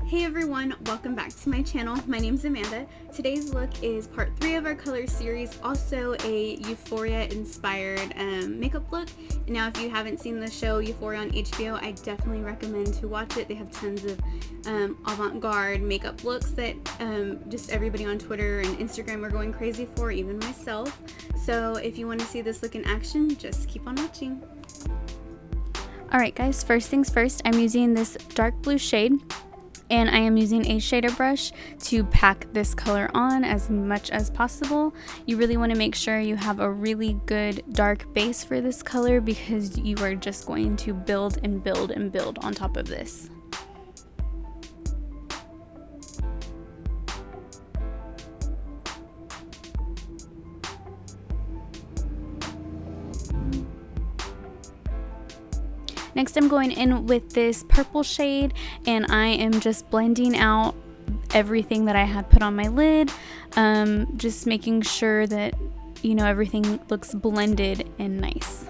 Hey everyone, welcome back to my channel. My name's Amanda. Today's look is part 3 of our color series, also a Euphoria inspired makeup look. And now if you haven't seen the show Euphoria on HBO, I definitely recommend to watch it. They have tons of avant-garde makeup looks that just everybody on Twitter and Instagram are going crazy for, even myself. So if you want to see this look in action, just keep on watching. Alright guys, first things first, I'm using this dark blue shade. And I am using a shader brush to pack this color on as much as possible. You really want to make sure you have a really good dark base for this color because you are just going to build and build and build on top of this. Next I'm going in with this purple shade and I am just blending out everything that I had put on my lid, just making sure that, you know, everything looks blended and nice.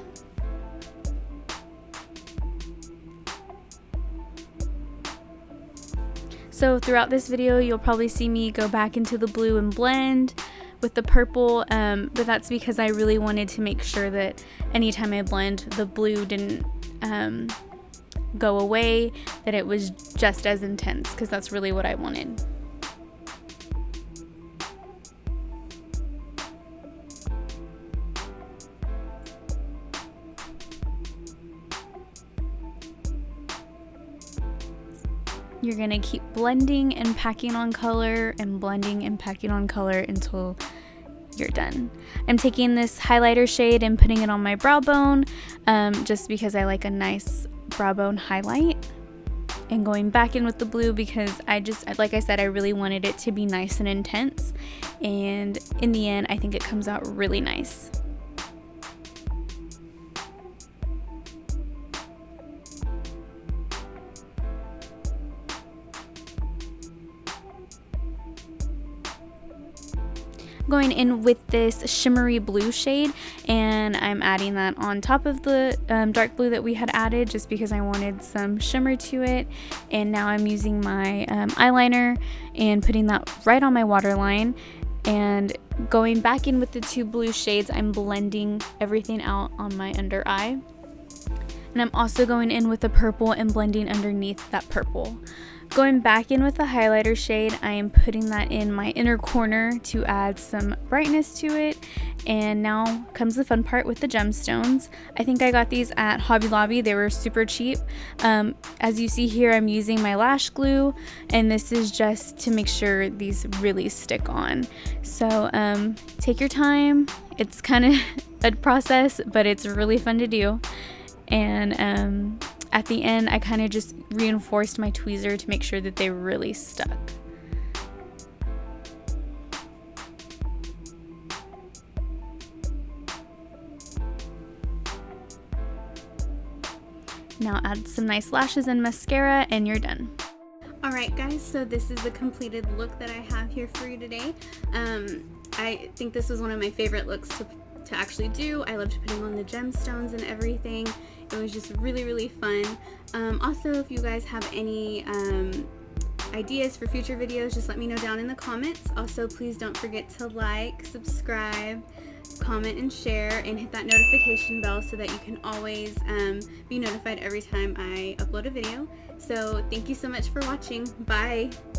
So throughout this video you'll probably see me go back into the blue and blend with the purple, but that's because I really wanted to make sure that anytime I blend, the blue didn't go away, that it was just as intense, because that's really what I wanted. You're gonna keep blending and packing on color and blending and packing on color until you're done. I'm taking this highlighter shade and putting it on my brow bone, just because I like a nice brow bone highlight, and going back in with the blue because like I said, I really wanted it to be nice and intense, and in the end I think it comes out really nice. Going in with this shimmery blue shade, and I'm adding that on top of the dark blue that we had added just because I wanted some shimmer to it. And now I'm using my eyeliner and putting that right on my waterline, and going back in with the two blue shades, I'm blending everything out on my under eye. And I'm also going in with the purple and blending underneath that purple. Going back in with the highlighter shade, I am putting that in my inner corner to add some brightness to it. And now comes the fun part with the gemstones. I think I got these at Hobby Lobby. They were super cheap. As you see here, I'm using my lash glue, and this is just to make sure these really stick on. So take your time. It's kind of a process, but it's really fun to do. And at the end, I kind of just reinforced my tweezer to make sure that they really stuck. Now add some nice lashes and mascara and you're done. Alright guys, so this is the completed look that I have here for you today. I think this was one of my favorite looks to actually do. I loved putting on the gemstones and everything. It was just really fun. Also, if you guys have any ideas for future videos, just let me know down in the comments. Also, please don't forget to like, subscribe, comment, and share, and hit that notification bell so that you can always be notified every time I upload a video. So thank you so much for watching. Bye!